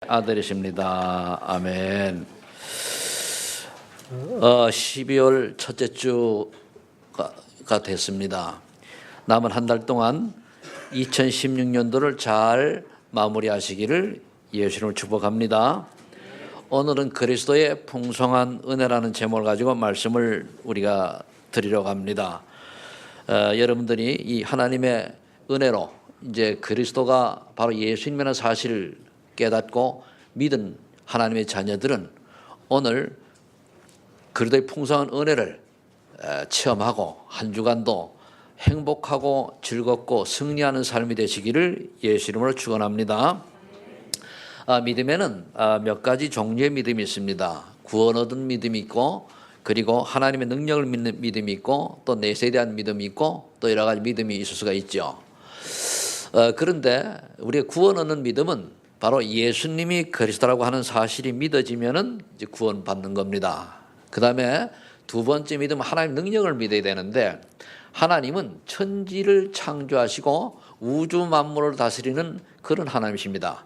아들이십니다. 아멘. 12월 첫째 주가 됐습니다. 남은 한 달 동안 2016년도를 잘 마무리하시기를 예수님을 축복합니다. 오늘은 그리스도의 풍성한 은혜라는 제목을 가지고 말씀을 우리가 드리려고 합니다. 여러분들이 이 하나님의 은혜로 이제 그리스도가 바로 예수님이라는 사실을 깨닫고 믿은 하나님의 자녀들은 오늘 그리스도의 풍성한 은혜를 체험하고 한 주간도 행복하고 즐겁고 승리하는 삶이 되시기를 예수 이름으로 축원합니다. 믿음에는 몇 가지 종류의 믿음이 있습니다. 구원 얻은 믿음이 있고, 그리고 하나님의 능력을 믿는 믿음이 있고, 또 내세에 대한 믿음이 있고, 또 여러 가지 믿음이 있을 수가 있죠. 그런데 우리가 구원 얻는 믿음은 바로 예수님이 그리스도라고 하는 사실이 믿어지면은 이제 구원 받는 겁니다. 그 다음에 두 번째 믿음은 하나님 능력을 믿어야 되는데, 하나님은 천지를 창조하시고 우주 만물을 다스리는 그런 하나님이십니다.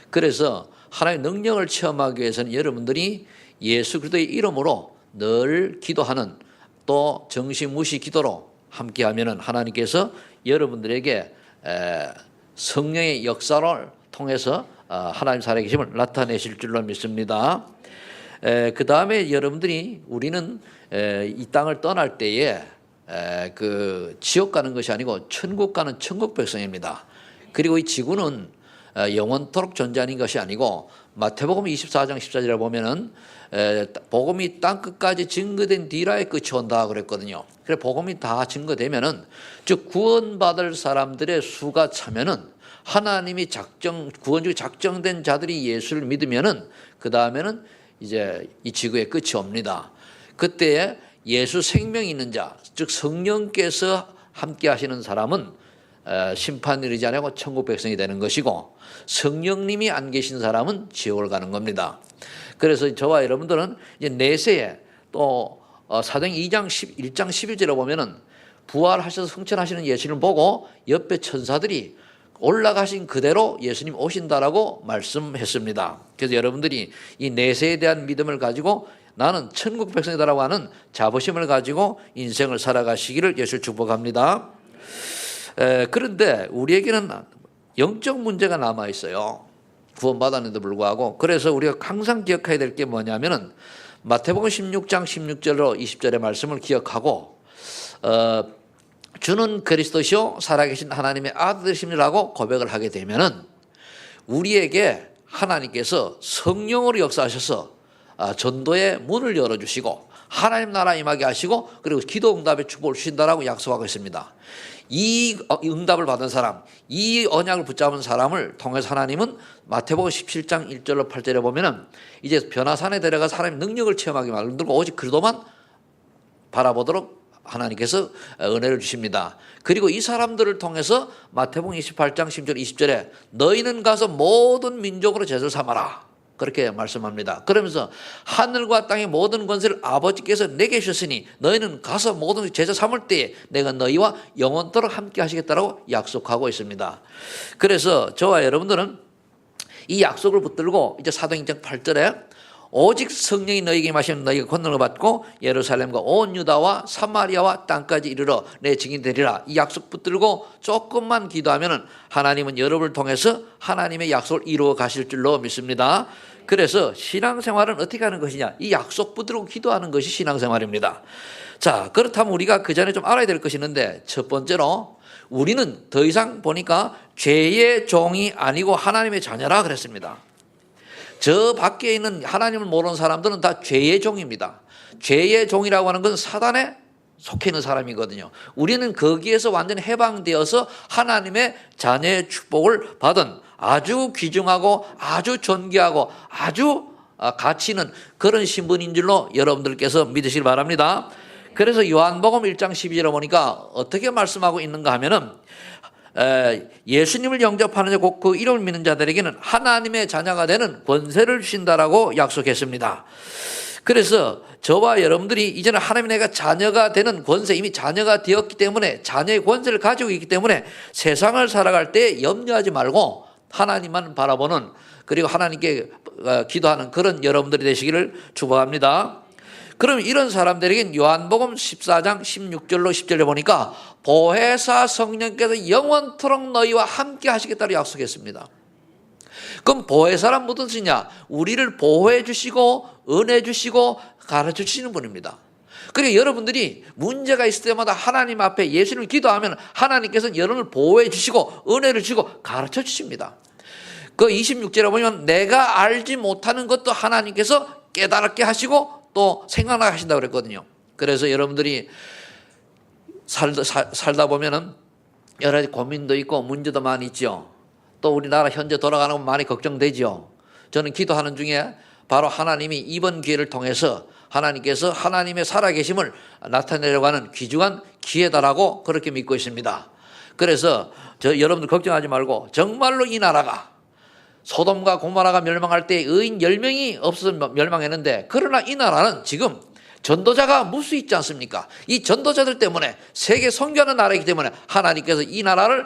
그래서 하나님의 능력을 체험하기 위해서는 여러분들이 예수 그리스도의 이름으로 늘 기도하는, 또 정시무시 기도로 함께하면은 하나님께서 여러분들에게 성령의 역사를 통해서 하나님 살아계심을 나타내실 줄로 믿습니다. 그 다음에 여러분들이 우리는 이 땅을 떠날 때에 그 지옥 가는 것이 아니고 천국 가는 천국 백성입니다. 그리고 이 지구는 영원토록 존재하는 것이 아니고, 마태복음 24장 14절에 보면은 복음이 땅 끝까지 증거된 뒤라에 끝이 온다 그랬거든요. 그래 복음이 다 증거되면은, 즉 구원받을 사람들의 수가 차면은, 하나님이 구원주의 작정된 자들이 예수를 믿으면은 그 다음에는 이제 이 지구의 끝이 옵니다. 그때에 예수 생명이 있는 자, 즉 성령께서 함께 하시는 사람은 심판을 이르지 않고 천국 백성이 되는 것이고, 성령님이 안 계신 사람은 지옥을 가는 겁니다. 그래서 저와 여러분들은 이제 내세에 또 사도행 1장 11절에 보면은 부활하셔서 승천하시는 예수님을 보고 옆에 천사들이 올라가신 그대로 예수님 오신다라고 말씀했습니다. 그래서 여러분들이 이 내세에 대한 믿음을 가지고 나는 천국 백성이다라고 하는 자부심을 가지고 인생을 살아가시기를 예수를 축복합니다. 그런데 우리에게는 영적 문제가 남아 있어요. 구원받았는데도 불구하고. 그래서 우리가 항상 기억해야 될 게 뭐냐면은 마태복음 16장 16절로 20절의 말씀을 기억하고, 주는 그리스도시요 살아계신 하나님의 아들이심이라고 고백을 하게 되면은 우리에게 하나님께서 성령으로 역사하셔서 전도의 문을 열어주시고 하나님 나라 임하게 하시고, 그리고 기도 응답의 축복을 주신다라고 약속하고 있습니다. 이 응답을 받은 사람, 이 언약을 붙잡은 사람을 통해서 하나님은 마태복음 17장 1절로 8절에 보면은 이제 변화산에 데려가 사람의 능력을 체험하게 만들고 오직 그리스도만 바라보도록 하나님께서 은혜를 주십니다. 그리고 이 사람들을 통해서 마태복음 28장 10절 20절에 너희는 가서 모든 민족으로 제자를 삼아라, 그렇게 말씀합니다. 그러면서 하늘과 땅의 모든 권세를 아버지께서 내게 주셨으니 너희는 가서 모든 제자 삼을 때에 내가 너희와 영원토록 함께 하시겠다라고 약속하고 있습니다. 그래서 저와 여러분들은 이 약속을 붙들고 이제 사도행전 8절에 오직 성령이 너희에게 임하시면 너희가 권능을 받고 예루살렘과 온 유다와 사마리아와 땅까지 이르러 내 증인이 되리라. 이 약속 붙들고 조금만 기도하면은 하나님은 여러분을 통해서 하나님의 약속을 이루어 가실 줄로 믿습니다. 그래서 신앙생활은 어떻게 하는 것이냐, 이 약속 붙들고 기도하는 것이 신앙생활입니다. 자, 그렇다면 우리가 그 전에 좀 알아야 될 것이 있는데, 첫 번째로 우리는 더 이상 보니까 죄의 종이 아니고 하나님의 자녀라 그랬습니다. 저 밖에 있는 하나님을 모르는 사람들은 다 죄의 종입니다. 죄의 종이라고 하는 건 사단에 속해 있는 사람이거든요. 우리는 거기에서 완전히 해방되어서 하나님의 자녀의 축복을 받은 아주 귀중하고 아주 존귀하고 아주 가치 있는 그런 신분인 줄로 여러분들께서 믿으시길 바랍니다. 그래서 요한복음 1장 12절에 보니까 어떻게 말씀하고 있는가 하면은 예수님을 영접하는 자 곧 그 이름을 믿는 자들에게는 하나님의 자녀가 되는 권세를 주신다라고 약속했습니다. 그래서 저와 여러분들이 이제는 하나님 내가 자녀가 되는 권세, 이미 자녀가 되었기 때문에 자녀의 권세를 가지고 있기 때문에 세상을 살아갈 때 염려하지 말고 하나님만 바라보는, 그리고 하나님께 기도하는 그런 여러분들이 되시기를 축복합니다. 그럼 이런 사람들에겐 요한복음 14장 16절로 10절에 보니까 보혜사 성령께서 영원토록 너희와 함께 하시겠다고 약속했습니다. 그럼 보혜사란 무슨 뜻이냐? 우리를 보호해 주시고 은혜 주시고 가르쳐 주시는 분입니다. 그리고 여러분들이 문제가 있을 때마다 하나님 앞에 예수님을 기도하면 하나님께서는 여러분을 보호해 주시고 은혜를 주시고 가르쳐 주십니다. 그 26절에 보면 내가 알지 못하는 것도 하나님께서 깨달게 하시고 또 생각나게 하신다고 그랬거든요. 그래서 여러분들이 살다 보면은 여러 가지 고민도 있고 문제도 많이 있죠. 또 우리나라 현재 돌아가는 건 많이 걱정되죠. 저는 기도하는 중에 바로 하나님이 이번 기회를 통해서 하나님께서 하나님의 살아계심을 나타내려고 하는 귀중한 기회다라고 그렇게 믿고 있습니다. 그래서 여러분들 걱정하지 말고 정말로 이 나라가 소돔과 고모라가 멸망할 때 의인 10명이 없어서 멸망했는데, 그러나 이 나라는 지금 전도자가 무수 있지 않습니까? 이 전도자들 때문에 세계 선교하는 나라이기 때문에 하나님께서 이 나라를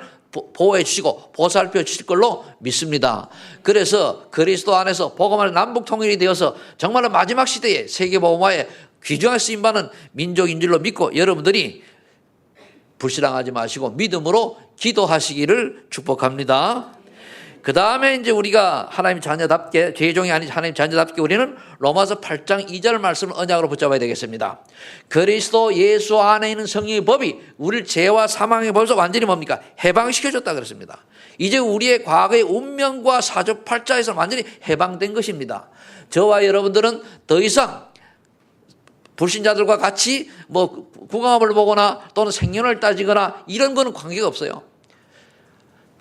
보호해 주시고 보살펴 주실 걸로 믿습니다. 그래서 그리스도 안에서 복음을 남북 통일이 되어서 정말로 마지막 시대에 세계 복음화에 귀중하게 쓰임받는 민족인 줄로 믿고 여러분들이 불신앙하지 마시고 믿음으로 기도하시기를 축복합니다. 그 다음에 이제 우리가 하나님 자녀답게, 죄종이 아닌 하나님 자녀답게 우리는 로마서 8장 2절 말씀을 언약으로 붙잡아야 되겠습니다. 그리스도 예수 안에 있는 성령의 법이 우리를 죄와 사망의 법에서 완전히 뭡니까? 해방시켜줬다 그랬습니다. 이제 우리의 과거의 운명과 사주팔자에서 완전히 해방된 것입니다. 저와 여러분들은 더 이상 불신자들과 같이 뭐 구강업을 보거나 또는 생년을 따지거나 이런 거는 관계가 없어요.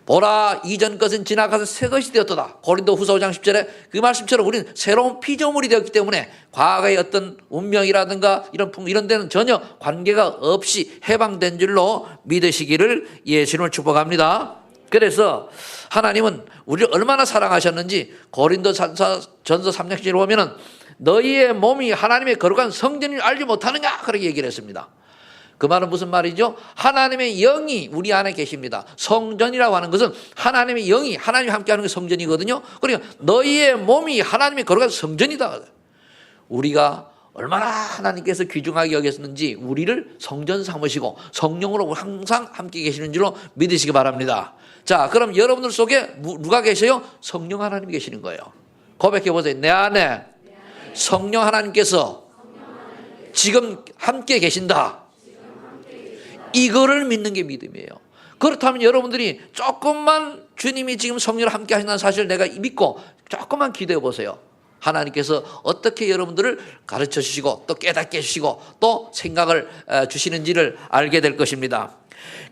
보라 이전 것은 지나가서 새 것이 되었도다. 고린도 후서 5장 10절에 그 말씀처럼 우리는 새로운 피조물이 되었기 때문에 과거의 어떤 운명이라든가 이런 데는 전혀 관계가 없이 해방된 줄로 믿으시기를 예수님을 축복합니다. 그래서 하나님은 우리를 얼마나 사랑하셨는지 고린도전서 3장 10절에 보면은 너희의 몸이 하나님의 거룩한 성전을 알지 못하느냐 그렇게 얘기를 했습니다. 그 말은 무슨 말이죠? 하나님의 영이 우리 안에 계십니다. 성전이라고 하는 것은 하나님의 영이 하나님과 함께하는 게 성전이거든요. 그러니까 너희의 몸이 하나님의 거룩한 성전이다. 우리가 얼마나 하나님께서 귀중하게 여겼는지 우리를 성전 삼으시고 성령으로 항상 함께 계시는 줄로 믿으시기 바랍니다. 자, 그럼 여러분들 속에 누가 계셔요? 성령 하나님이 계시는 거예요. 고백해 보세요. 내 안에 성령 하나님께서 지금 함께 계신다. 이거를 믿는 게 믿음이에요. 그렇다면 여러분들이 조금만 주님이 지금 성령을 함께 하신다는 사실을 내가 믿고 조금만 기도해 보세요. 하나님께서 어떻게 여러분들을 가르쳐 주시고 또 깨닫게 해주시고 또 생각을 주시는지를 알게 될 것입니다.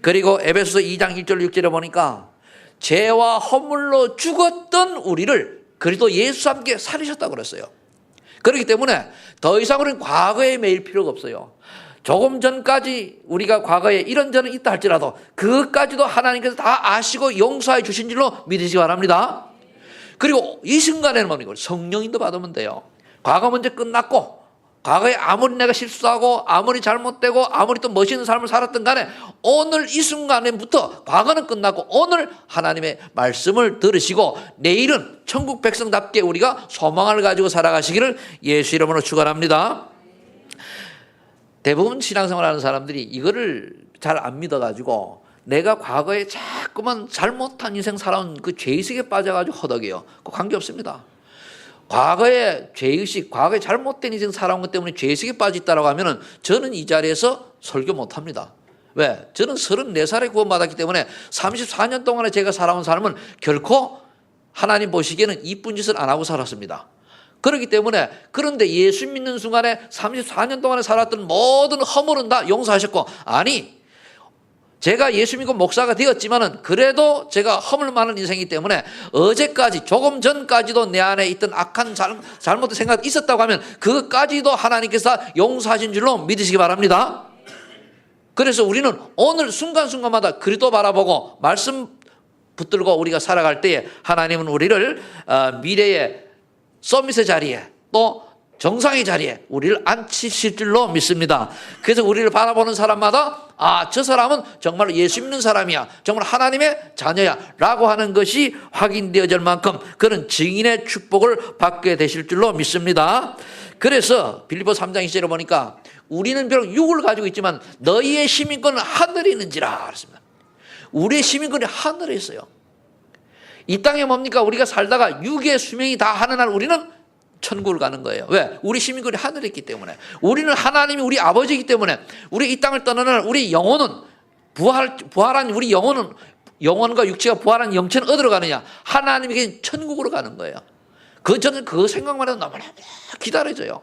그리고 에베소서 2장 1절 6절에 보니까 죄와 허물로 죽었던 우리를 그리스도 예수와 함께 살리셨다고 그랬어요. 그렇기 때문에 더 이상 우리는 과거에 매일 필요가 없어요. 조금 전까지 우리가 과거에 이런저런 있다 할지라도 그것까지도 하나님께서 다 아시고 용서해 주신 줄로 믿으시기 바랍니다. 그리고 이 순간에는 뭡니까? 성령인도 받으면 돼요. 과거 문제 끝났고 과거에 아무리 내가 실수하고 아무리 잘못되고 아무리 또 멋있는 삶을 살았던 간에 오늘 이 순간에부터 과거는 끝났고 오늘 하나님의 말씀을 들으시고 내일은 천국 백성답게 우리가 소망을 가지고 살아가시기를 예수 이름으로 축원합니다. 대부분 신앙생활하는 사람들이 이거를 잘 안 믿어가지고 내가 과거에 자꾸만 잘못한 인생 살아온 그 죄의식에 빠져가지고 허덕여요. 그 관계없습니다. 과거에 죄의식, 과거에 잘못된 인생 살아온 것 때문에 죄의식에 빠져있다고 하면은 저는 이 자리에서 설교 못합니다. 왜? 저는 34살에 구원받았기 때문에 34년 동안에 제가 살아온 삶은 결코 하나님 보시기에는 이쁜 짓을 안 하고 살았습니다. 그렇기 때문에 그런데 예수 믿는 순간에 34년 동안에 살았던 모든 허물은 다 용서하셨고, 아니 제가 예수 믿고 목사가 되었지만은 그래도 제가 허물 많은 인생이기 때문에 어제까지 조금 전까지도 내 안에 있던 악한 잘못된 생각이 있었다고 하면 그것까지도 하나님께서 용서하신 줄로 믿으시기 바랍니다. 그래서 우리는 오늘 순간순간마다 그리스도 바라보고 말씀 붙들고 우리가 살아갈 때에 하나님은 우리를 미래의 서밋의 자리에 또 정상의 자리에 우리를 앉히실 줄로 믿습니다. 그래서 우리를 바라보는 사람마다 저 사람은 정말 예수 믿는 사람이야, 정말 하나님의 자녀야 라고 하는 것이 확인되어질 만큼 그런 증인의 축복을 받게 되실 줄로 믿습니다. 그래서 빌립보서 3장 2절에 보니까 우리는 비록 육을 가지고 있지만 너희의 시민권은 하늘에 있는지라 그랬습니다. 우리의 시민권이 하늘에 있어요. 이 땅에 뭡니까? 우리가 살다가 육의 수명이 다 하는 날 우리는 천국을 가는 거예요. 왜? 우리 시민권이 하늘에 있기 때문에. 우리는 하나님이 우리 아버지이기 때문에 우리 이 땅을 떠나는 날 우리 영혼은 부활한 우리 영혼과 육체가 부활한 영체는 어디로 가느냐? 하나님에게 천국으로 가는 거예요. 저는 그 생각만 해도 너무나 기다려져요.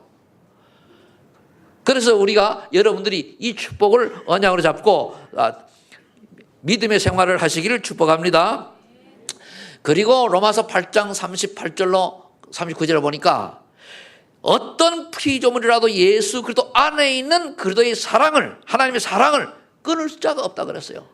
그래서 우리가 여러분들이 이 축복을 언약으로 잡고 믿음의 생활을 하시기를 축복합니다. 그리고 로마서 8장 38절로 39절을 보니까 어떤 피조물이라도 예수 그리스도 안에 있는 그리스도의 사랑을, 하나님의 사랑을 끊을 자가 없다 그랬어요.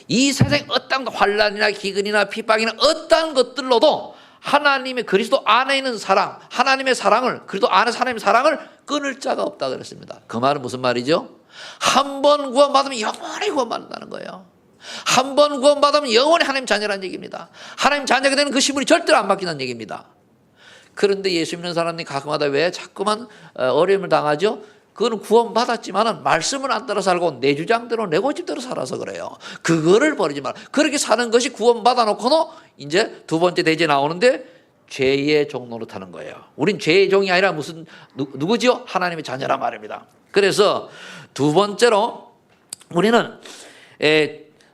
이 세상 어떤 환난이나 기근이나 핍박이나 어떤 것들로도 하나님의 그리스도 안에 있는 사랑, 하나님의 사랑을, 그리스도 안에서 하나님의 사랑을 끊을 자가 없다 그랬습니다. 그 말은 무슨 말이죠? 한 번 구원받으면 영원히 구원받는다는 거예요. 한 번 구원받으면 영원히 하나님 자녀라는 얘기입니다. 하나님 자녀가 되는 그 신분이 절대로 안 바뀐다는 얘기입니다. 그런데 예수 믿는 사람이 가끔마다 왜 자꾸만 어려움을 당하죠? 그거는 구원받았지만은 말씀을 안 따라 살고 내 주장대로 내 고집대로 살아서 그래요. 그거를 버리지 마라. 그렇게 사는 것이 구원받아 놓고는 이제 두 번째 대제 나오는데 죄의 종 노릇하는 거예요. 우린 죄의 종이 아니라 무슨 누구지요? 하나님의 자녀란 말입니다. 그래서 두 번째로 우리는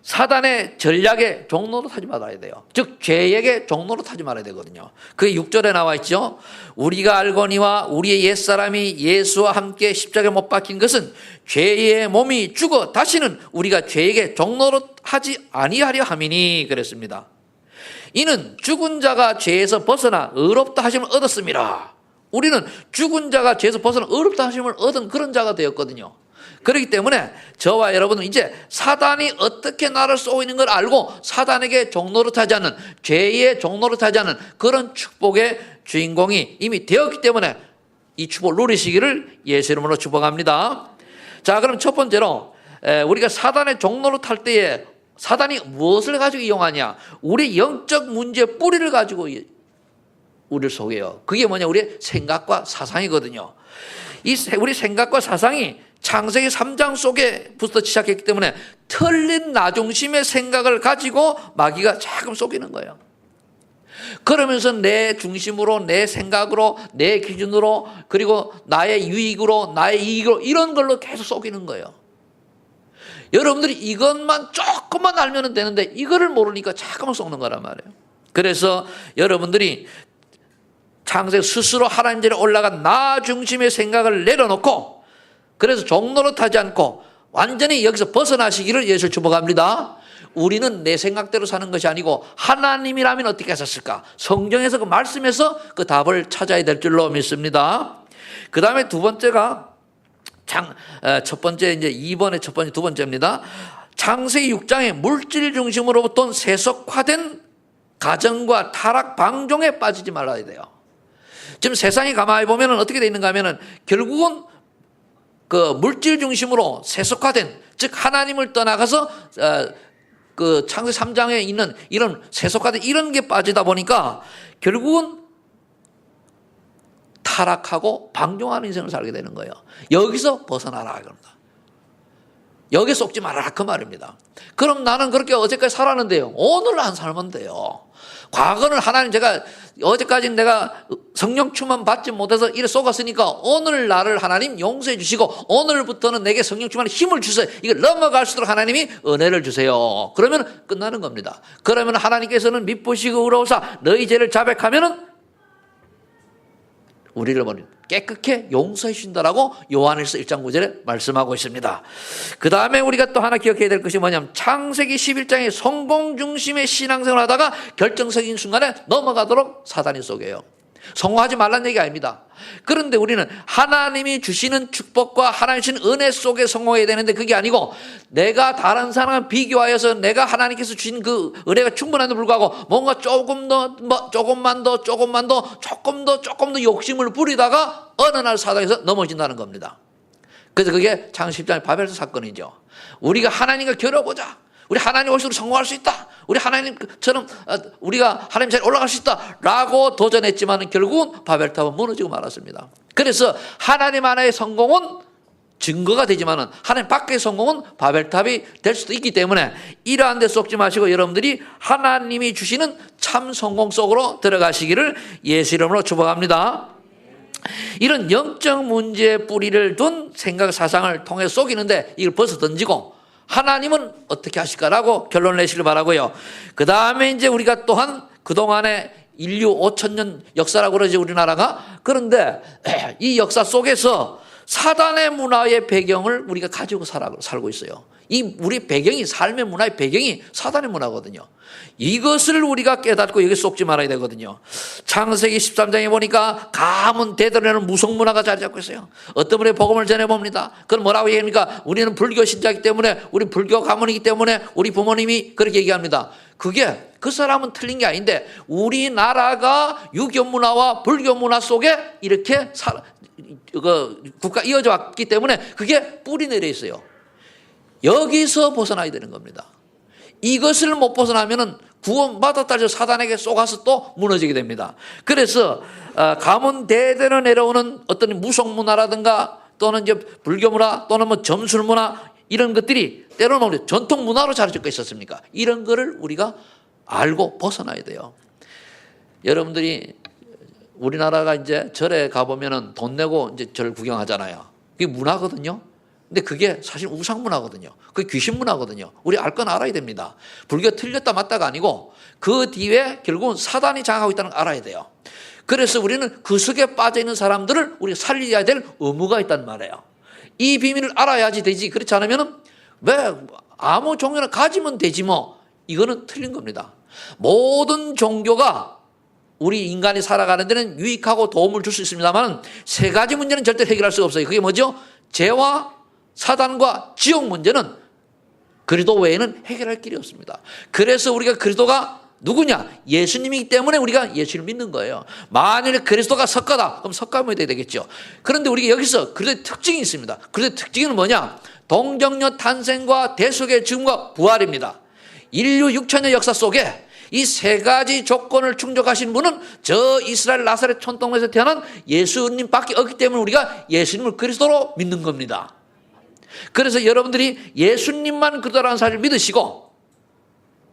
사단의 전략에 종노릇하지 말아야 돼요. 즉 죄에게 종노릇하지 말아야 되거든요. 그게 6절에 나와 있죠. 우리가 알거니와 우리의 옛사람이 예수와 함께 십자가에 못 박힌 것은 죄의 몸이 죽어 다시는 우리가 죄에게 종노릇하지 아니하려 함이니 그랬습니다. 이는 죽은 자가 죄에서 벗어나 의롭다 하심을 얻었습니다. 우리는 죽은 자가 죄에서 벗어나 의롭다 하심을 얻은 그런 자가 되었거든요. 그렇기 때문에 저와 여러분은 이제 사단이 어떻게 나를 쏘고 있는 걸 알고 사단에게 종노릇하지 않는, 죄의 종노릇하지 않는 그런 축복의 주인공이 이미 되었기 때문에 이 축복을 누리시기를 예수 이름으로 축복합니다. 자, 그럼 첫 번째로 우리가 사단의 종노릇할 때에 사단이 무엇을 가지고 이용하냐? 우리 영적 문제의 뿌리를 가지고 우리를 속여요. 그게 뭐냐? 우리의 생각과 사상이거든요. 우리 생각과 사상이 창세기 3장 속에부터 시작했기 때문에 틀린 나중심의 생각을 가지고 마귀가 자꾸 속이는 거예요. 그러면서 내 중심으로, 내 생각으로, 내 기준으로, 그리고 나의 유익으로, 나의 이익으로 이런 걸로 계속 속이는 거예요. 여러분들이 이것만 조금만 알면 되는데 이거를 모르니까 자꾸만 속는 거란 말이에요. 그래서 여러분들이 창세기 스스로 하나님 자리에 올라간 나 중심의 생각을 내려놓고 그래서 종노릇하지 않고 완전히 여기서 벗어나시기를 예수를 축복합니다. 우리는 내 생각대로 사는 것이 아니고 하나님이라면 어떻게 하셨을까? 성경에서 그 말씀에서 그 답을 찾아야 될 줄로 믿습니다. 그 다음에 두 번째가 첫 번째 이제 2번의 첫 번째 두 번째입니다. 창세기 6장의 물질 중심으로부터 세속화된 가정과 타락 방종에 빠지지 말아야 돼요. 지금 세상에 가만히 보면 어떻게 되어 있는가 하면은 결국은 그 물질 중심으로 세속화된, 즉 하나님을 떠나가서 그 창세기 3장에 있는 이런 세속화된 이런 게 빠지다 보니까 결국은 타락하고 방종하는 인생을 살게 되는 거예요. 여기서 벗어나라 그럽니다. 여기에 속지 말아라 그 말입니다. 그럼 나는 그렇게 어제까지 살았는데요. 오늘 안 살면 돼요. 과거는 하나님 제가 어제까지는 내가 성령 충만 받지 못해서 이래 속았으니까 오늘 나를 하나님 용서해 주시고 오늘부터는 내게 성령 충만의 힘을 주세요. 이걸 넘어갈 수 있도록 하나님이 은혜를 주세요. 그러면 끝나는 겁니다. 그러면 하나님께서는 미쁘시고 의로우사 너희 죄를 자백하면은 우리를 깨끗게 용서해 주신다라고 요한일서 1장 9절에 말씀하고 있습니다. 그 다음에 우리가 또 하나 기억해야 될 것이 뭐냐면 창세기 11장의 성공 중심의 신앙생활을 하다가 결정적인 순간에 넘어가도록 사단이 속여요. 성공하지 말라는 얘기 아닙니다. 그런데 우리는 하나님이 주시는 축복과 하나님 주시는 은혜 속에 성공해야 되는데 그게 아니고 내가 다른 사람과 비교하여서 내가 하나님께서 주신 그 은혜가 충분한데도 불구하고 뭔가 조금 더 욕심을 부리다가 어느 날 사당에서 넘어진다는 겁니다. 그래서 그게 창세기 10장의 바벨 사건이죠. 우리가 하나님과 겨뤄보자. 우리 하나님 오시도록 성공할 수 있다. 우리 하나님처럼 우리가 하나님 자리에 올라갈 수 있다. 라고 도전했지만 결국은 바벨탑은 무너지고 말았습니다. 그래서 하나님 안의 성공은 증거가 되지만 하나님 밖의 성공은 바벨탑이 될 수도 있기 때문에 이러한 데 쏙지 마시고 여러분들이 하나님이 주시는 참 성공 속으로 들어가시기를 예수 이름으로 축복합니다. 이런 영적 문제의 뿌리를 둔 생각 사상을 통해 속이는데 이걸 벗어 던지고 하나님은 어떻게 하실까라고 결론을 내시길 바라고요. 그 다음에 이제 우리가 또한 그동안에 인류 5,000년 역사라고 그러지 우리나라가. 그런데 이 역사 속에서 사단의 문화의 배경을 우리가 가지고 살고 있어요. 이 우리 배경이, 삶의 문화의 배경이 사단의 문화거든요. 이것을 우리가 깨닫고 여기 쏙지 말아야 되거든요. 창세기 13장에 보니까 가문 대대로는 무속문화가 자리 잡고 있어요. 어떤 분이 복음을 전해봅니다. 그건 뭐라고 얘기합니까? 우리는 불교 신자이기 때문에, 우리 불교 가문이기 때문에 우리 부모님이 그렇게 얘기합니다. 그게 그 사람은 틀린 게 아닌데 우리나라가 유교 문화와 불교 문화 속에 이렇게 국가 이어져 왔기 때문에 그게 뿌리 내려 있어요. 여기서 벗어나야 되는 겁니다. 이것을 못 벗어나면은 구원받았다 해서 사단에게 쏘가서 또 무너지게 됩니다. 그래서 가문 대대로 내려오는 어떤 무속 문화라든가 또는 이제 불교 문화 또는 뭐 점술 문화 이런 것들이 때로는 전통 문화로 자리 잡고 있었습니까? 이런 거를 우리가 알고 벗어나야 돼요. 여러분들이 우리나라가 이제 절에 가보면은 돈 내고 이제 절 구경하잖아요. 그게 문화거든요. 근데 그게 사실 우상 문화거든요. 그게 귀신 문화거든요. 우리 알 건 알아야 됩니다. 불교가 틀렸다 맞다가 아니고 그 뒤에 결국은 사단이 장악하고 있다는 걸 알아야 돼요. 그래서 우리는 그 속에 빠져 있는 사람들을 우리가 살려야 될 의무가 있단 말이에요. 이 비밀을 알아야지 되지. 그렇지 않으면은 왜 아무 종교나 가지면 되지 뭐. 이거는 틀린 겁니다. 모든 종교가 우리 인간이 살아가는 데는 유익하고 도움을 줄 수 있습니다만 세 가지 문제는 절대 해결할 수가 없어요. 그게 뭐죠? 죄와 사단과 지옥 문제는 그리스도 외에는 해결할 길이 없습니다. 그래서 우리가 그리스도가 누구냐? 예수님이기 때문에 우리가 예수를 믿는 거예요. 만약에 그리스도가 석가다 그럼 석가 믿어야 되겠죠. 그런데 우리가 여기서 그리스도의 특징이 있습니다. 그리스도의 특징은 뭐냐? 동정녀 탄생과 대속의 죽음과 부활입니다. 인류 6천년 역사 속에 이 세 가지 조건을 충족하신 분은 저 이스라엘 나사렛 촌동네에서 태어난 예수님밖에 없기 때문에 우리가 예수님을 그리스도로 믿는 겁니다. 그래서 여러분들이 예수님만 그리스도라는 사실을 믿으시고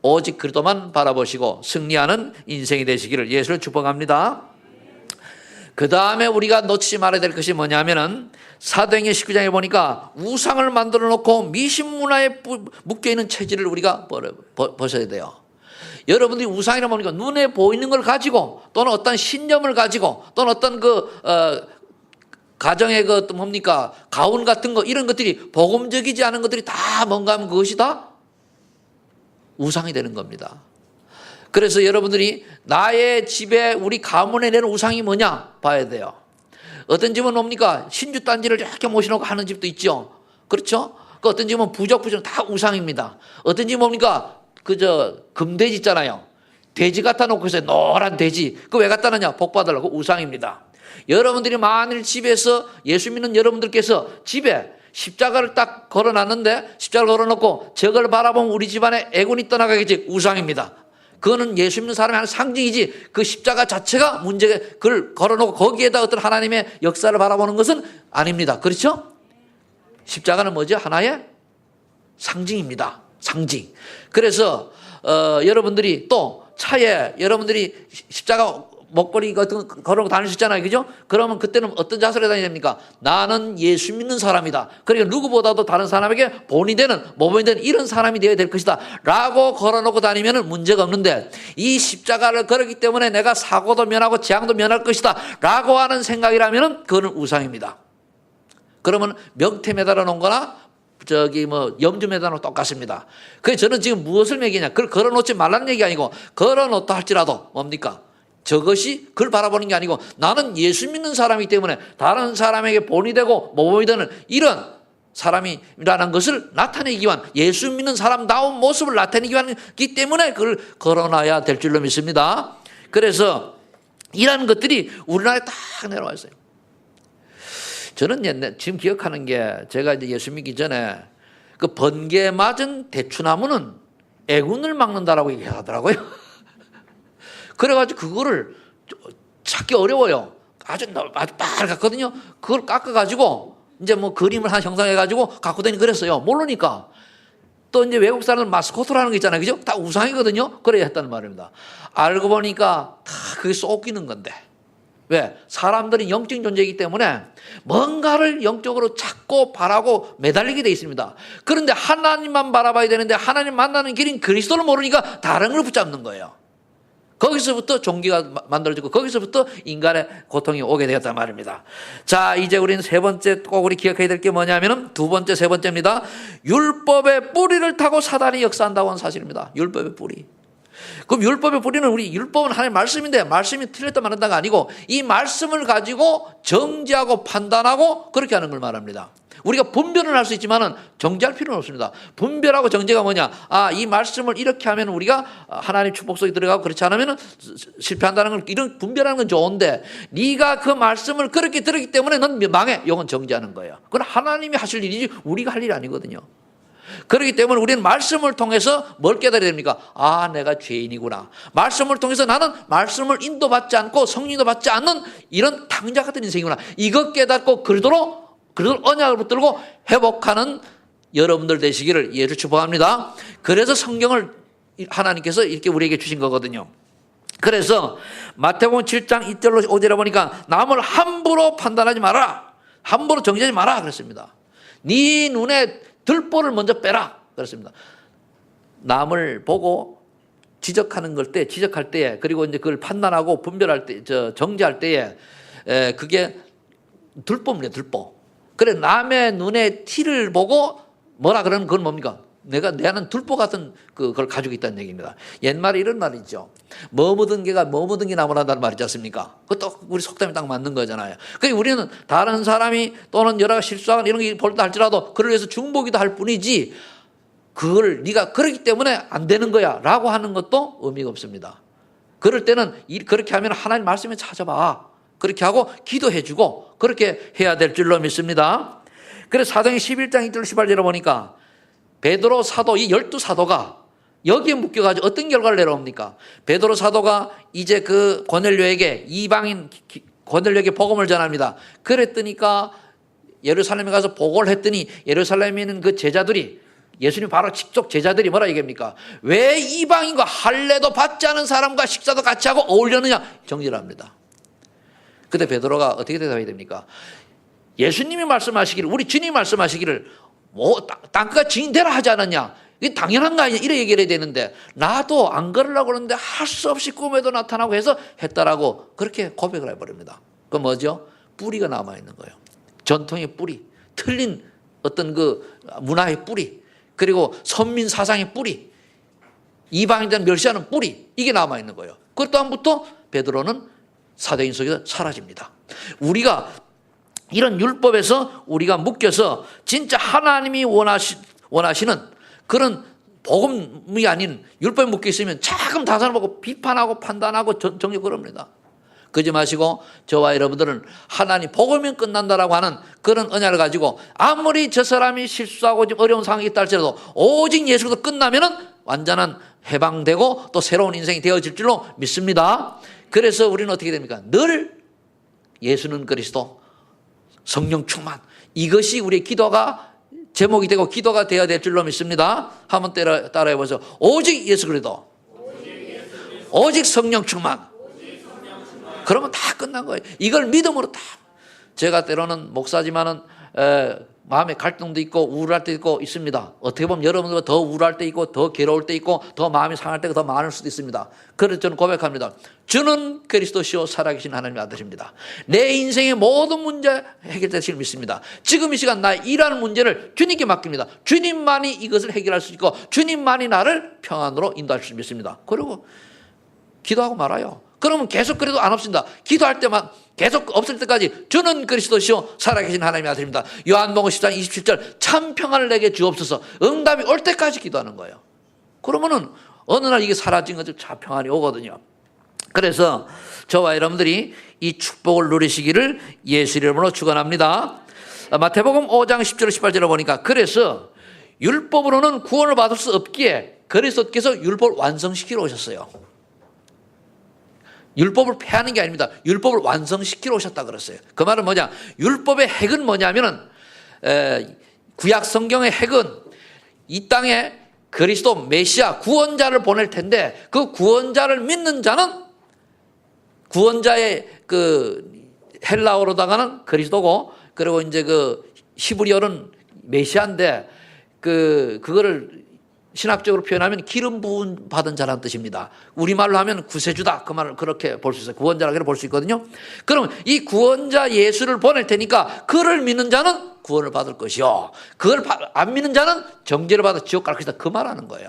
오직 그리스도만 바라보시고 승리하는 인생이 되시기를 예수를 축복합니다. 그 다음에 우리가 놓치지 말아야 될 것이 뭐냐면은 사도행전 19장에 보니까 우상을 만들어 놓고 미신문화에 묶여있는 체질을 우리가 벗어야 돼요. 여러분들이 우상이라 보니까 눈에 보이는 걸 가지고 또는 어떤 신념을 가지고 또는 어떤 가정의 뭡니까 가훈 같은 거 이런 것들이 복음적이지 않은 것들이 다 뭔가 하면 그것이 다 우상이 되는 겁니다. 그래서 여러분들이 나의 집에 우리 가문에 내는 우상이 뭐냐 봐야 돼요. 어떤 집은 뭡니까 신주 단지를 이렇게 모셔놓고 하는 집도 있죠. 그렇죠? 어떤 집은 부적부적 다 우상입니다. 어떤 집은 뭡니까 금돼지 있잖아요. 돼지 갖다 놓고 있어요. 노란 돼지. 그거 왜 갖다 놨냐? 복 받으려고 우상입니다. 여러분들이 만일 집에서 예수 믿는 여러분들께서 집에 십자가를 딱 걸어놨는데 십자가를 걸어놓고 저걸 바라보면 우리 집안에 애군이 떠나가겠지. 우상입니다. 그거는 예수 믿는 사람의 하는 상징이지 그 십자가 자체가 문제가 그걸 걸어놓고 거기에다 어떤 하나님의 역사를 바라보는 것은 아닙니다. 그렇죠? 십자가는 뭐죠? 하나의 상징입니다. 상징. 그래서 여러분들이 또 차에 여러분들이 십자가 목걸이 같은 거 걸어 다니셨잖아요. 그죠? 그러면 그때는 어떤 자세로 다녀야 됩니까? 나는 예수 믿는 사람이다. 그러니까 누구보다도 다른 사람에게 본이 되는, 모범이 되는 이런 사람이 되어야 될 것이다. 라고 걸어놓고 다니면 문제가 없는데 이 십자가를 걸었기 때문에 내가 사고도 면하고 재앙도 면할 것이다. 라고 하는 생각이라면 그거는 우상입니다. 그러면 명태 매달아 놓은 거나 염주 매달아 똑같습니다. 그래서 저는 지금 무엇을 매기냐? 그걸 걸어놓지 말라는 얘기 아니고 걸어놓다 할지라도 뭡니까? 저것이 그걸 바라보는 게 아니고 나는 예수 믿는 사람이기 때문에 다른 사람에게 본이 되고 모범이 되는 이런 사람이라는 것을 나타내기 위한 예수 믿는 사람다운 모습을 나타내기 위한기 때문에 그걸 걸어놔야 될 줄로 믿습니다. 그래서 이런 것들이 우리나라에 딱 내려와 있어요. 저는 지금 기억하는 게 제가 이제 예수 믿기 전에 그 번개 맞은 대추나무는 애군을 막는다라고 얘기하더라고요. 그래가지고 그거를 찾기 어려워요. 아주 빨갛거든요. 그걸 깎아가지고 이제 뭐 그림을 하나 형상해가지고 갖고 다니고 그랬어요. 모르니까. 또 이제 외국 사람들 마스코트라는 거 있잖아요. 그죠? 다 우상이거든요. 그래야 했다는 말입니다. 알고 보니까 다 그게 쏙이는 건데. 왜? 사람들이 영적인 존재이기 때문에 뭔가를 영적으로 찾고 바라고 매달리게 돼 있습니다. 그런데 하나님만 바라봐야 되는데 하나님 만나는 길인 그리스도를 모르니까 다른 걸 붙잡는 거예요. 거기서부터 종기가 만들어지고 거기서부터 인간의 고통이 오게 되었단 말입니다. 자, 이제 우리는 세 번째 꼭 우리 기억해야 될 게 뭐냐면은 두 번째, 세 번째입니다. 율법의 뿌리를 타고 사단이 역사한다고 하는 사실입니다. 율법의 뿌리. 그럼 율법의 뿌리는 우리 율법은 하나님의 말씀인데 말씀이 틀렸다 말한다가 아니고 이 말씀을 가지고 정죄하고 판단하고 그렇게 하는 걸 말합니다. 우리가 분별은 할 수 있지만은 정죄할 필요는 없습니다. 분별하고 정죄가 뭐냐? 아, 이 말씀을 이렇게 하면 우리가 하나님 축복 속에 들어가고 그렇지 않으면 실패한다는 걸 이런 분별하는 건 좋은데 네가 그 말씀을 그렇게 들었기 때문에 넌 망해. 이건 정죄하는 거예요. 그건 하나님이 하실 일이지 우리가 할 일이 아니거든요. 그렇기 때문에 우리는 말씀을 통해서 뭘 깨달아야 됩니까? 아, 내가 죄인이구나. 말씀을 통해서 나는 말씀을 인도받지 않고 성령도 받지 않는 이런 탕자 같은 인생이구나. 이것 깨닫고 그러도록 언약을 붙들고 회복하는 여러분들 되시기를 예를 축복합니다. 그래서 성경을 하나님께서 이렇게 우리에게 주신 거거든요. 그래서 마태복음 7장 2절로 5절에 보니까 남을 함부로 판단하지 마라. 함부로 정죄하지 마라 그랬습니다. 네 눈에 들보를 먼저 빼라 그랬습니다. 남을 보고 지적하는 지적할 때에 그리고 이제 그걸 판단하고 분별할 때, 정죄할 때에 그게 들보입니다. 들보. 그래 남의 눈에 티를 보고 뭐라 그러면 그건 뭡니까? 내는 들보 같은 그걸 가지고 있다는 얘기입니다. 옛말에 이런 말이 있죠. 뭐 묻은 개가 뭐 묻은 게 나무란다는 말이지 않습니까? 그것도 우리 속담이 딱 맞는 거잖아요. 그러니까 우리는 다른 사람이 또는 여러 가지 실수하거나 이런 게 벌다 할지라도 그를 위해서 중보기도 할 뿐이지 그걸 네가 그렇기 때문에 안 되는 거야 라고 하는 것도 의미가 없습니다. 그럴 때는 그렇게 하면 하나님 말씀에 찾아봐. 그렇게 하고 기도해주고 그렇게 해야 될 줄로 믿습니다. 그래서 사도행 11장 1절 18절에 보니까 베드로 사도 이 12사도가 여기에 묶여가지고 어떤 결과를 내려옵니까? 베드로 사도가 이제 그 고넬료에게 이방인 고넬료에게 복음을 전합니다. 그랬더니까 예루살렘에 가서 보고를 했더니 예루살렘에 있는 그 제자들이 예수님 바로 직접 제자들이 뭐라 얘기합니까? 왜 이방인과 할례도 받지 않은 사람과 식사도 같이 하고 어울렸느냐? 정죄를 합니다. 그때 베드로가 어떻게 대답해야 됩니까? 예수님이 말씀하시기를 우리 주님이 말씀하시기를 뭐 땅끝 증인되라 하지 않았냐? 이게 당연한 거 아니냐? 이래 얘기를 해야 되는데 나도 안 그러려고 그러는데 할 수 없이 꿈에도 나타나고 해서 했다라고 그렇게 고백을 해버립니다. 그 뭐죠? 뿌리가 남아있는 거예요. 전통의 뿌리, 틀린 어떤 그 문화의 뿌리, 그리고 선민 사상의 뿌리, 이방인들 멸시하는 뿌리 이게 남아있는 거예요. 그 다음부터 베드로는 사도인 속에서 사라집니다. 우리가 이런 율법에서 우리가 묶여서 진짜 하나님이 원하시는 그런 복음이 아닌 율법에 묶여 있으면 자금 다산을 보고 비판하고 판단하고 정죄 그럽니다. 그러지 마시고 저와 여러분들은 하나님 복음이 끝난다라고 하는 그런 언약을 가지고 아무리 저 사람이 실수하고 좀 어려운 상황이 있다 할지라도 오직 예수로 끝나면은 완전한 해방되고 또 새로운 인생이 되어질 줄로 믿습니다. 그래서 우리는 어떻게 됩니까? 늘 예수는 그리스도, 성령 충만 이것이 우리의 기도가 제목이 되고 기도가 되어야 될 줄로 믿습니다. 한번 따라해 보세요. 오직 예수 그리스도, 오직 성령 충만. 그러면 다 끝난 거예요. 이걸 믿음으로 다. 제가 때로는 목사지만은 마음에 갈등도 있고 우울할 때 있고 있습니다. 어떻게 보면 여러분들보다 더 우울할 때 있고 더 괴로울 때 있고 더 마음이 상할 때가 더 많을 수도 있습니다. 그래서 저는 고백합니다. 주는 그리스도시요 살아계신 하나님의 아들입니다. 내 인생의 모든 문제 해결되실 믿습니다. 지금 이 시간 나의 일하는 문제를 주님께 맡깁니다. 주님만이 이것을 해결할 수 있고 주님만이 나를 평안으로 인도할 수 믿습니다. 그리고 기도하고 말아요. 그러면 계속 그래도 안 없습니다. 기도할 때만 계속 없을 때까지 주는 그리스도시요 살아계신 하나님의 아들입니다. 요한복음 10장 27절 참 평안을 내게 주옵소서. 응답이 올 때까지 기도하는 거예요. 그러면은 어느 날 이게 사라진 것처럼 참 평안이 오거든요. 그래서 저와 여러분들이 이 축복을 누리시기를 예수 이름으로 축원합니다. 마태복음 5장 10절 18절을 보니까 그래서 율법으로는 구원을 받을 수 없기에 그리스도께서 율법을 완성시키러 오셨어요. 율법을 폐하는 게 아닙니다. 율법을 완성시키러 오셨다 그랬어요. 그 말은 뭐냐? 율법의 핵은 뭐냐면은 구약 성경의 핵은 이 땅에 그리스도 메시아 구원자를 보낼 텐데 그 구원자를 믿는 자는 구원자의 그 헬라어로다가는 그리스도고 그리고 이제 그 히브리어는 메시아인데 그거를 신학적으로 표현하면 기름 부은 받은 자라는 뜻입니다. 우리말로 하면 구세주다. 그 말을 그렇게 볼 수 있어요. 구원자라고 볼 수 있거든요. 그럼 이 구원자 예수를 보낼 테니까 그를 믿는 자는 구원을 받을 것이요. 그걸 안 믿는 자는 정죄를 받아 지옥 갈 것이다. 그 말하는 거예요.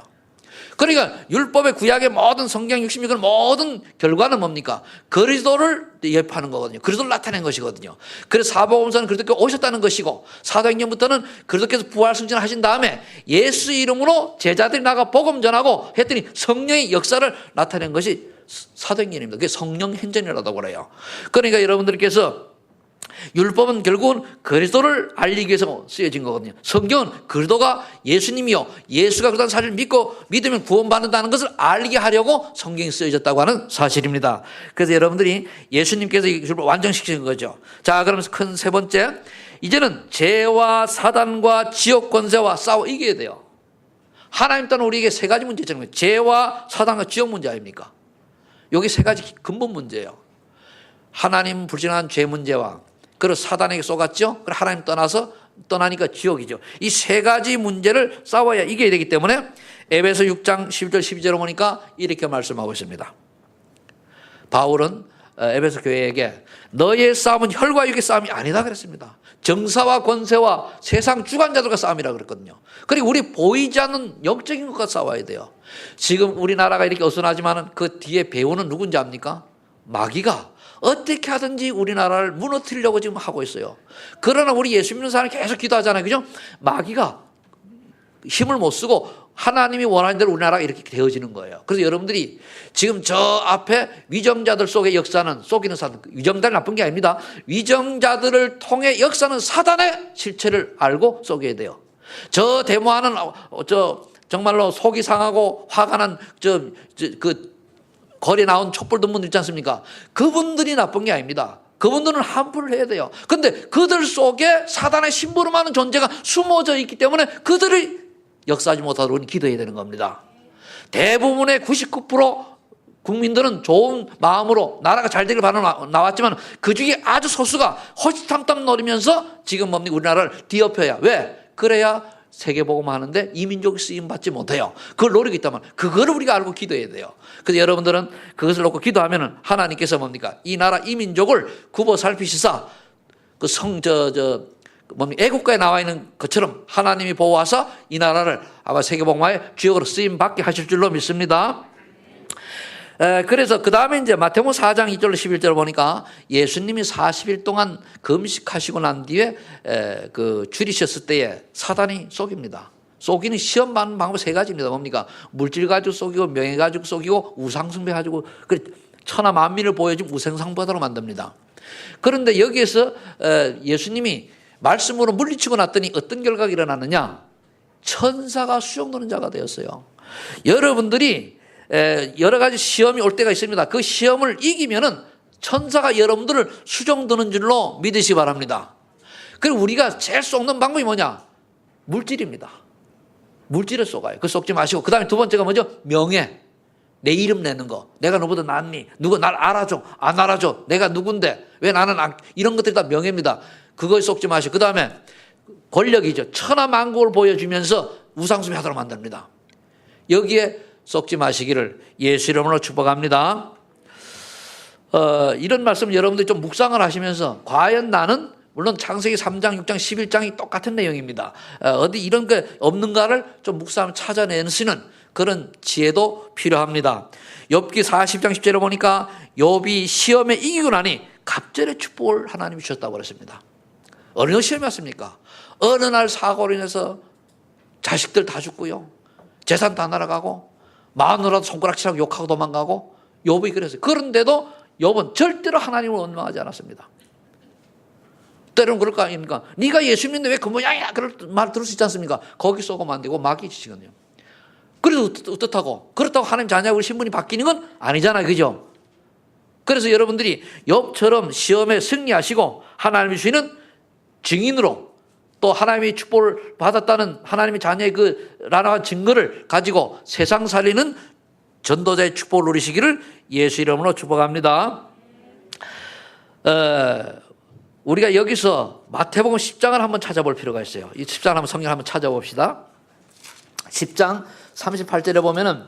그러니까 율법의 구약의 모든 성경 66은 모든 결과는 뭡니까? 그리스도를 예표하는 거거든요. 그리스도를 나타낸 것이거든요. 그래서 사복음서는 그리스도께서 오셨다는 것이고 사도행전부터는 그리스도께서 부활 승천을 하신 다음에 예수 이름으로 제자들이 나가 복음 전하고 했더니 성령의 역사를 나타낸 것이 사도행전입니다. 그게 성령 행전이라고 그래요. 그러니까 여러분들께서 율법은 결국은 그리스도를 알리기 위해서 쓰여진 거거든요. 성경은 그리스도가 예수님이요 예수가 그렇다는 사실을 믿으면 구원받는다는 것을 알게 하려고 성경이 쓰여졌다고 하는 사실입니다. 그래서 여러분들이 예수님께서 이 율법을 완성시키는 거죠. 자, 그러면서 큰 세 번째, 이제는 죄와 사단과 지옥 권세와 싸워 이겨야 돼요. 하나님 따는 우리에게 세 가지 문제 있잖아요. 죄와 사단과 지옥 문제 아닙니까? 여기 세 가지 근본 문제예요. 하나님 불신한 죄 문제와 그리고 사단에게 쏘갔죠. 그리고 하나님 떠나니까 지옥이죠. 이 세 가지 문제를 싸워야 이겨야 되기 때문에 에베소 6장 11절 12절을 보니까 이렇게 말씀하고 있습니다. 바울은 에베소 교회에게 너의 싸움은 혈과 육의 싸움이 아니다 그랬습니다. 정사와 권세와 세상 주관자들과 싸움이라 그랬거든요. 그리고 우리 보이지 않는 영적인 것과 싸워야 돼요. 지금 우리나라가 이렇게 어수선하지만 그 뒤에 배우는 누군지 압니까? 마귀가 어떻게 하든지 우리나라를 무너뜨리려고 지금 하고 있어요. 그러나 우리 예수 믿는 사람이 계속 기도하잖아요. 그죠? 마귀가 힘을 못 쓰고 하나님이 원하는 대로 우리나라가 이렇게 되어지는 거예요. 그래서 여러분들이 지금 저 앞에 위정자들 속의 역사는 속이는 사단, 위정자는 나쁜 게 아닙니다. 위정자들을 통해 역사는 사단의 실체를 알고 속여야 돼요. 저 데모하는 정말로 속이 상하고 화가 난 거리에 나온 촛불 든 분들 있지 않습니까? 그분들이 나쁜 게 아닙니다. 그분들은 함부를 해야 돼요. 그런데 그들 속에 사단의 심부름하는 존재가 숨어져 있기 때문에 그들이 역사하지 못하도록 우리는 기도해야 되는 겁니다. 대부분의 99% 국민들은 좋은 마음으로 나라가 잘 되길 바라는 나왔지만 그 중에 아주 소수가 호시탐탐 노리면서 지금 뭡니까? 우리나라를 뒤엎여야. 왜? 그래야 세계복음 하는데 이민족이 쓰임받지 못해요. 그걸 노리고 있다면 그거를 우리가 알고 기도해야 돼요. 그래서 여러분들은 그것을 놓고 기도하면 하나님께서 뭡니까? 이 나라 이민족을 굽어 살피시사 그 애국가에 나와 있는 것처럼 하나님이 보호하사 이 나라를 아마 세계복음화의 주역으로 쓰임받게 하실 줄로 믿습니다. 그래서 그 다음에 이제 마태복음 4장 2절로 11절을 보니까 예수님이 40일 동안 금식하시고 난 뒤에 줄이셨을 때에 사단이 속입니다. 속이는 시험 받는 방법 세 가지입니다. 뭡니까? 물질 가지고 속이고 명예 가지고 속이고 우상숭배 가지고 천하 만민을 보여준 우상숭배로 만듭니다. 그런데 여기에서 예수님이 말씀으로 물리치고 났더니 어떤 결과가 일어났느냐? 천사가 수종드는 자가 되었어요. 여러분들이 여러 가지 시험이 올 때가 있습니다. 그 시험을 이기면은 천사가 여러분들을 수종드는 줄로 믿으시기 바랍니다. 그리고 우리가 제일 속는 방법이 뭐냐? 물질입니다. 물질을 속아요. 그 속지 마시고 그 다음에 두 번째가 뭐죠? 명예. 내 이름 내는 거. 내가 너보다 낫니? 누가 날 알아줘? 안 알아줘? 내가 누군데? 왜 나는 이런 것들이 다 명예입니다. 그거에 속지 마시고 그 다음에 권력이죠. 천하 만국을 보여주면서 우상숭배 하도록 만듭니다. 여기에 속지 마시기를 예수 이름으로 축복합니다. 이런 말씀 여러분들이 좀 묵상을 하시면서 과연 나는 물론 창세기 3장, 6장, 11장이 똑같은 내용입니다. 어디 이런 게 없는가를 좀 묵상하면 찾아내시는 그런 지혜도 필요합니다. 욥기 40장 10절에 보니까 욥이 시험에 이기고 나니 갑절의 축복을 하나님이 주셨다고 그랬습니다. 어느 시험이 왔습니까? 어느 날 사고로 인해서 자식들 다 죽고요. 재산 다 날아가고 마누라도 손가락질하고 욕하고 도망가고 욥이 그랬어요. 그런데도 욥은 절대로 하나님을 원망하지 않았습니다. 때로는 그럴 거 아닙니까? 네가 예수 믿는데 왜 그 모양이야? 그럴 말 들을 수 있지 않습니까? 거기 쏘고만 안 되고 마귀 짓이거든요. 그래도 어떻다고? 그렇다고 하나님 자녀하고 신분이 바뀌는 건 아니잖아요. 그죠? 그래서 여러분들이 욥처럼 시험에 승리하시고 하나님이 주시는 증인으로 또 하나님의 축복을 받았다는 하나님의 자녀의 그 라라한 증거를 가지고 세상 살리는 전도자의 축복을 누리시기를 예수 이름으로 축복합니다. 우리가 여기서 마태복음 10장을 한번 찾아볼 필요가 있어요. 이 10장을 한번 성경을 한번 찾아봅시다. 10장 38절에 보면은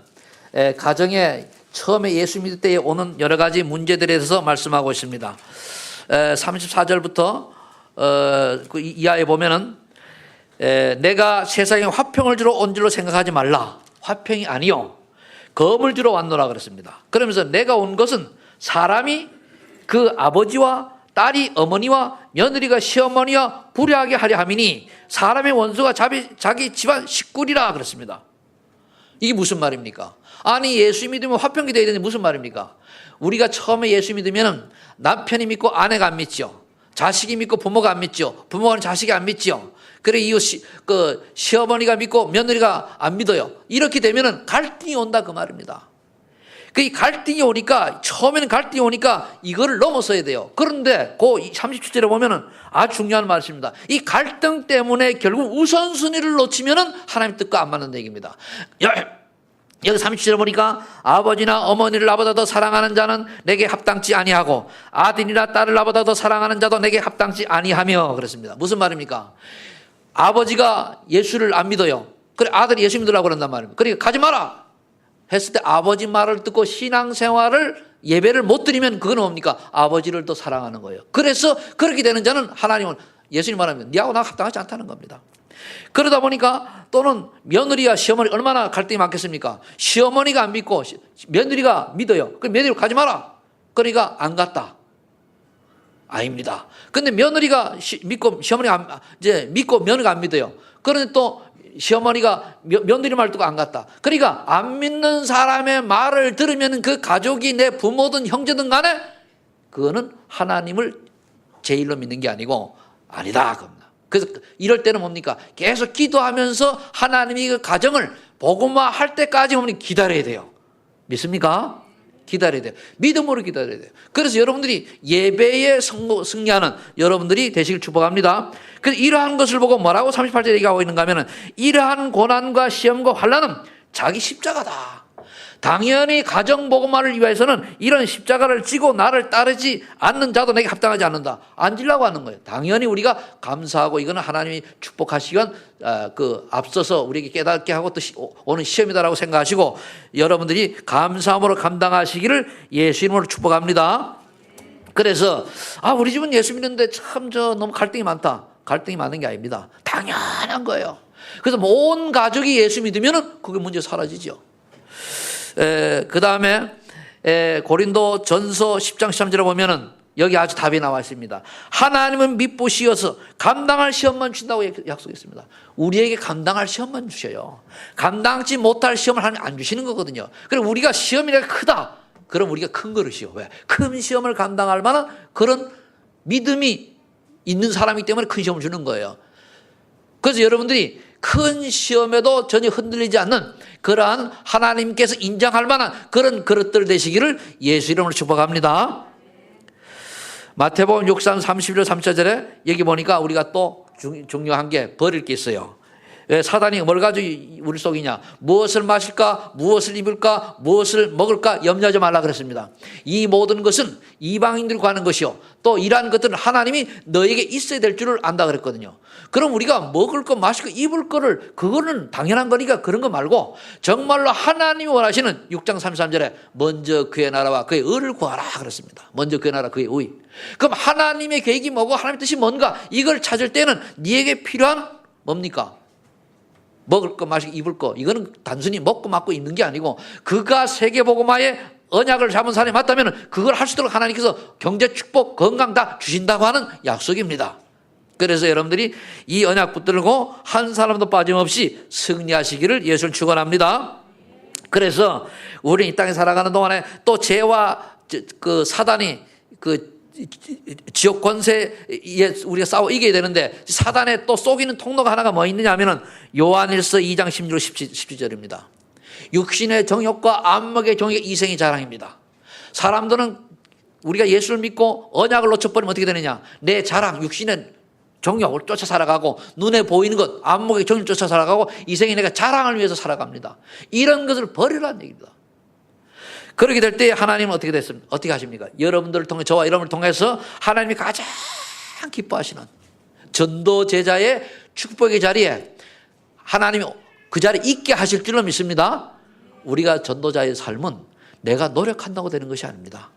가정에 처음에 예수 믿을 때에 오는 여러 가지 문제들에 대해서 말씀하고 있습니다. 34절부터 그 이하에 보면은 내가 세상에 화평을 주러 온 줄로 생각하지 말라. 화평이 아니요 검을 주러 왔노라 그랬습니다. 그러면서 내가 온 것은 사람이 그 아버지와 딸이 어머니와 며느리가 시어머니와 불의하게 하려 함이니 사람의 원수가 자기 집안 식구리라 그랬습니다. 이게 무슨 말입니까? 아니 예수 믿으면 화평이 되어야 되는데 무슨 말입니까? 우리가 처음에 예수 믿으면 남편이 믿고 아내가 안 믿죠. 자식이 믿고 부모가 안 믿죠. 부모는 자식이 안 믿죠. 그래 이후 시어머니가 믿고 며느리가 안 믿어요. 이렇게 되면 갈등이 온다 그 말입니다. 그 갈등이 오니까 처음에는 갈등이 오니까 이거를 넘어서야 돼요. 그런데 그 37절에 보면은 아주 중요한 말씀입니다. 이 갈등 때문에 결국 우선순위를 놓치면은 하나님 뜻과 안 맞는 얘기입니다. 여기 37절에 보니까 아버지나 어머니를 나보다 더 사랑하는 자는 내게 합당치 아니하고 아들이나 딸을 나보다 더 사랑하는 자도 내게 합당치 아니하며 그랬습니다. 무슨 말입니까? 아버지가 예수를 안 믿어요. 그래 아들이 예수 믿으라고 그런단 말입니다. 그러니까 가지 마라 했을 때 아버지 말을 듣고 신앙생활을 예배를 못 드리면 그건 뭡니까? 아버지를 더 사랑하는 거예요. 그래서 그렇게 되는 자는 하나님은 예수님 말하면 니하고 나하고 합당하지 않다는 겁니다. 그러다 보니까 또는 며느리와 시어머니 얼마나 갈등이 많겠습니까? 시어머니가 안 믿고 며느리가 믿어요. 그럼 며느리 가지 마라. 그러니까 안 갔다. 아닙니다. 근데 며느리가 믿고 시어머니가 이제 믿고 며느리가 안 믿어요. 그런데 또 시어머니가 며느리 말 듣고 안 갔다. 그러니까 안 믿는 사람의 말을 들으면 그 가족이 내 부모든 형제든 간에 그거는 하나님을 제일로 믿는 게 아니고 아니다. 그겁니다. 그래서 이럴 때는 뭡니까? 계속 기도하면서 하나님이 그 가정을 복음화 할 때까지 뭡니까? 기다려야 돼요. 믿습니까? 기다려야 돼요. 믿음으로 기다려야 돼요. 그래서 여러분들이 예배에 승리하는 여러분들이 되시길 축복합니다. 그래서 이러한 것을 보고 뭐라고 38절 얘기하고 있는가 하면은 이러한 고난과 시험과 환난은 자기 십자가다. 당연히 가정 복음화를 위해서는 이런 십자가를 지고 나를 따르지 않는 자도 내게 합당하지 않는다. 안 지려고 하는 거예요. 당연히 우리가 감사하고 이거는 하나님이 축복하시건 앞서서 우리에게 깨닫게 하고 또 오는 시험이다라고 생각하시고 여러분들이 감사함으로 감당하시기를 예수 이름으로 축복합니다. 그래서 우리 집은 예수 믿는데 참 너무 갈등이 많다. 갈등이 많은 게 아닙니다. 당연한 거예요. 그래서 온 가족이 예수 믿으면 그게 문제 사라지죠. 그 다음에 고린도 전서 10장 13절에 보면은 여기 아주 답이 나와 있습니다. 하나님은 미쁘시어서 감당할 시험만 주신다고 약속했습니다. 우리에게 감당할 시험만 주셔요. 감당치 못할 시험을 하나님 안 주시는 거거든요. 그럼 우리가 시험이 크다. 그럼 우리가 큰 그릇이요. 왜? 큰 시험을 감당할 만한 그런 믿음이 있는 사람이기 때문에 큰 시험을 주는 거예요. 그래서 여러분들이 큰 시험에도 전혀 흔들리지 않는 그러한 하나님께서 인정할 만한 그런 그릇들 되시기를 예수 이름으로 축복합니다. 마태복음 6장 31절 34절에 여기 보니까 우리가 또 중요한 게 버릴 게 있어요. 사단이 뭘 가지고 우리 속이냐? 무엇을 마실까? 무엇을 입을까? 무엇을 먹을까? 염려하지 말라 그랬습니다. 이 모든 것은 이방인들과 하는 것이요. 또 이러한 것들은 하나님이 너에게 있어야 될 줄을 안다 그랬거든요. 그럼 우리가 먹을 거, 마실 거, 입을 거를 그거는 당연한 거니까 그런 거 말고 정말로 하나님이 원하시는 6장 33절에 먼저 그의 나라와 그의 의를 구하라 그랬습니다. 먼저 그의 나라, 그의 의. 그럼 하나님의 계획이 뭐고 하나님의 뜻이 뭔가 이걸 찾을 때는 네게 필요한 뭡니까? 먹을 거, 마실 거, 입을 거. 이거는 단순히 먹고 맞고 입는 게 아니고 그가 세계복음화의 언약을 잡은 사람이 맞다면 그걸 할 수 있도록 하나님께서 경제 축복, 건강 다 주신다고 하는 약속입니다. 그래서 여러분들이 이 언약 붙들고 한 사람도 빠짐없이 승리하시기를 예수를 축원합니다. 그래서 우리는 이 땅에 살아가는 동안에 또 죄와 그 사단이 지옥 권세에 우리가 싸워 이겨야 되는데 사단의 또 속이는 통로가 하나가 뭐 있느냐 하면은 요한일서 2장 16절 17절입니다. 육신의 정욕과 안목의 정욕의 이생의 자랑입니다. 사람들은 우리가 예수를 믿고 언약을 놓쳐버리면 어떻게 되느냐, 내 자랑, 육신의 정욕을 쫓아 살아가고 눈에 보이는 것, 안목의 정욕을 쫓아 살아가고 이생이 내가 자랑을 위해서 살아갑니다. 이런 것을 버리라는 얘기입니다. 그렇게 될 때 하나님은 어떻게 됐습니까? 어떻게 하십니까? 여러분들을 통해, 저와 여러분을 통해서 하나님이 가장 기뻐하시는 전도 제자의 축복의 자리에 하나님이 그 자리에 있게 하실 줄로 믿습니다. 우리가 전도자의 삶은 내가 노력한다고 되는 것이 아닙니다.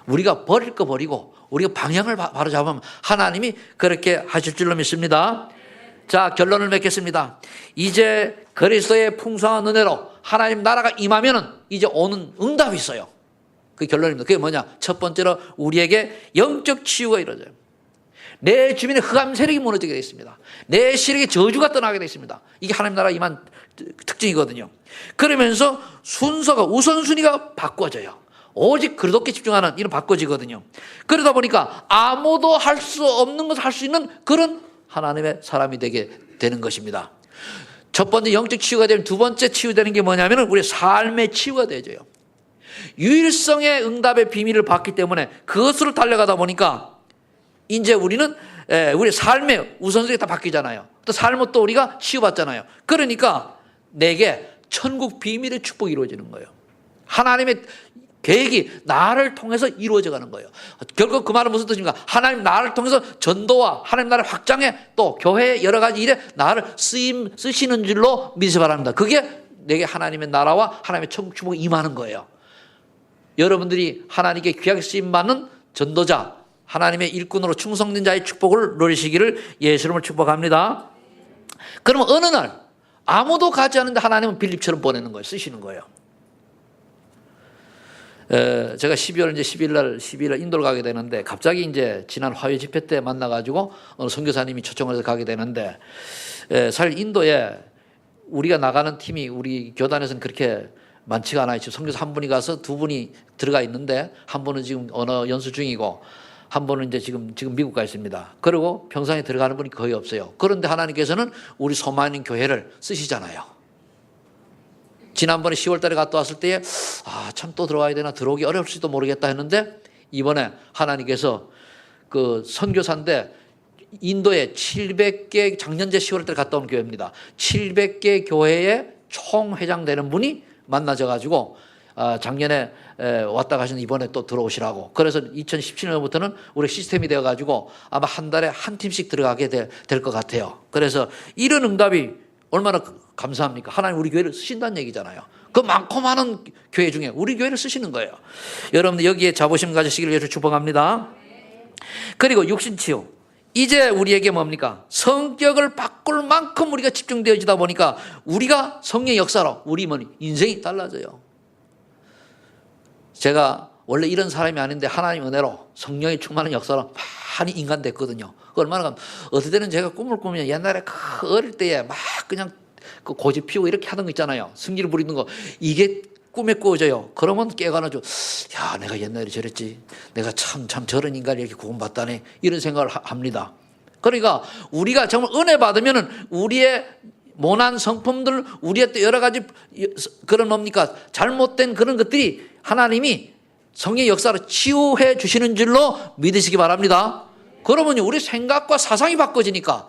우리가 버릴 거 버리고 우리가 방향을 바로 잡으면 하나님이 그렇게 하실 줄로 믿습니다. 자, 결론을 맺겠습니다. 이제 그리스도의 풍성한 은혜로 하나님 나라가 임하면은 이제 오는 응답이 있어요. 그 결론입니다. 그게 뭐냐? 첫 번째로 우리에게 영적 치유가 이루어져요. 내 주변의 흑암 세력이 무너지게 되어 있습니다. 내 시력의 저주가 떠나게 되어 있습니다. 이게 하나님 나라 임한 특징이거든요. 그러면서 순서가, 우선순위가 바꿔져요. 오직 그리스도께 집중하는 이런 바꿔지거든요. 그러다 보니까 아무도 할 수 없는 것을 할 수 있는 그런 하나님의 사람이 되게 되는 것입니다. 첫 번째 영적 치유가 되면 두 번째 치유되는 게 뭐냐면 우리 삶의 치유가 되어져요. 유일성의 응답의 비밀을 받기 때문에 그것으로 달려가다 보니까 이제 우리는 우리 삶의 우선순위가 다 바뀌잖아요. 또 삶은 또 우리가 치유받잖아요. 그러니까 내게 천국 비밀의 축복이 이루어지는 거예요. 하나님의 계획이 나를 통해서 이루어져 가는 거예요. 결국 그 말은 무슨 뜻입니까? 하나님 나를 통해서 전도와 하나님 나라의 확장에 또 교회의 여러 가지 일에 나를 쓰시는 줄로 믿으시 바랍니다. 그게 내게 하나님의 나라와 하나님의 천국 축복이 임하는 거예요. 여러분들이 하나님께 귀하게 쓰임받는 전도자, 하나님의 일꾼으로 충성된 자의 축복을 누리시기를 예수 이름으로 축복합니다. 그러면 어느 날 아무도 가지 않는데 하나님은 빌립처럼 보내는 거예요. 쓰시는 거예요. 제가 12일 날 인도를 가게 되는데 갑자기 이제 지난 화요 집회 때 만나가지고 어느 선교사님이 초청을 해서 가게 되는데 사실 인도에 우리가 나가는 팀이 우리 교단에서는 그렇게 많지가 않아요. 지금 선교사 한 분이 가서 두 분이 들어가 있는데 한 분은 지금 언어 연수 중이고 한 분은 이제 지금 미국 가 있습니다. 그리고 평상에 들어가는 분이 거의 없어요. 그런데 하나님께서는 우리 소만인 교회를 쓰시잖아요. 지난번에 10월 달에 갔다 왔을 때에 참 또 들어와야 되나, 들어오기 어려울지도 모르겠다 했는데 이번에 하나님께서 그 선교사인데 인도에 700개, 작년제 10월 달에 갔다 온 교회입니다. 700개 교회의 총회장 되는 분이 만나져 가지고 작년에 왔다 가시는 이번에 또 들어오시라고. 그래서 2017년부터는 우리 시스템이 되어 가지고 아마 한 달에 한 팀씩 들어가게 될 것 같아요. 그래서 이런 응답이 얼마나 감사합니까? 하나님 우리 교회를 쓰신다는 얘기잖아요. 그 많고 많은 교회 중에 우리 교회를 쓰시는 거예요. 여러분들 여기에 자부심 가지시기를 위해서 축복합니다. 그리고 육신치유. 이제 우리에게 뭡니까? 성격을 바꿀 만큼 우리가 집중되어지다 보니까 우리가 성령의 역사로 우리 인생이 달라져요. 제가 원래 이런 사람이 아닌데 하나님 은혜로 성령이 충만한 역사로 많이 인간 됐거든요. 얼마나 어떨 때는 제가 꿈을 꾸면 옛날에 어릴 때에 막 그냥 그 고집 피우고 이렇게 하던 거 있잖아요. 승기를 부리는 거. 이게 꿈에 꾸어져요. 그러면 깨가지고 야, 내가 옛날에 저랬지. 내가 참 저런 인간이 이렇게 구원받다네. 이런 생각을 합니다. 그러니까 우리가 정말 은혜 받으면은 우리의 모난 성품들, 우리의 또 여러 가지 그런 뭡니까? 잘못된 그런 것들이 하나님이 성령의 역사로 치유해 주시는 줄로 믿으시기 바랍니다. 그러면요, 우리 생각과 사상이 바꿔지니까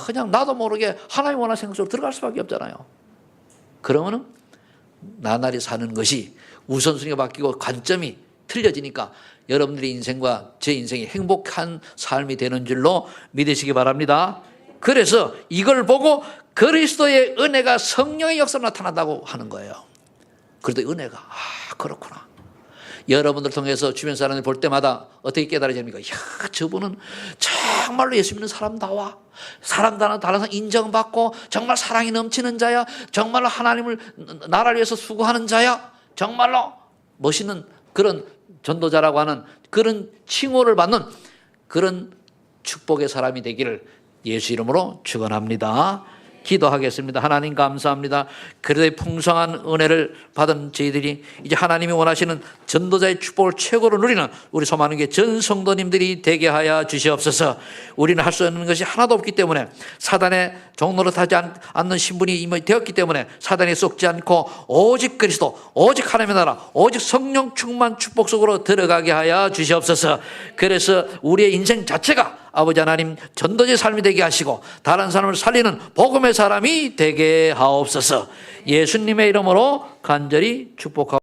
그냥 나도 모르게 하나님 원하는 생각 속으로 들어갈 수밖에 없잖아요. 그러면은 나날이 사는 것이 우선순위가 바뀌고 관점이 틀려지니까 여러분들의 인생과 제 인생이 행복한 삶이 되는 줄로 믿으시기 바랍니다. 그래서 이걸 보고 그리스도의 은혜가 성령의 역사로 나타난다고 하는 거예요. 그래도 은혜가 그렇구나. 여러분들 통해서 주변 사람을 볼 때마다 어떻게 깨달아집니까? 야, 저분은 정말로 예수 믿는 사람다워. 사람다운 다른 사람 인정받고 정말 사랑이 넘치는 자야. 정말로 하나님을 나라를 위해서 수고하는 자야. 정말로 멋있는 그런 전도자라고 하는 그런 칭호를 받는 그런 축복의 사람이 되기를 예수 이름으로 축원합니다. 기도하겠습니다. 하나님 감사합니다. 그래도 풍성한 은혜를 받은 저희들이 이제 하나님이 원하시는 전도자의 축복을 최고로 누리는 우리 소망교회 전 성도님들이 되게 하여 주시옵소서. 우리는 할 수 있는 것이 하나도 없기 때문에, 사단의 종로로 타지 않는 신분이 이미 되었기 때문에 사단에 속지 않고 오직 그리스도, 오직 하나님의 나라, 오직 성령 충만 축복 속으로 들어가게 하여 주시옵소서. 그래서 우리의 인생 자체가 아버지 하나님 전도자의 삶이 되게 하시고 다른 사람을 살리는 복음의 사람이 되게 하옵소서. 예수님의 이름으로 간절히 축복하옵소서.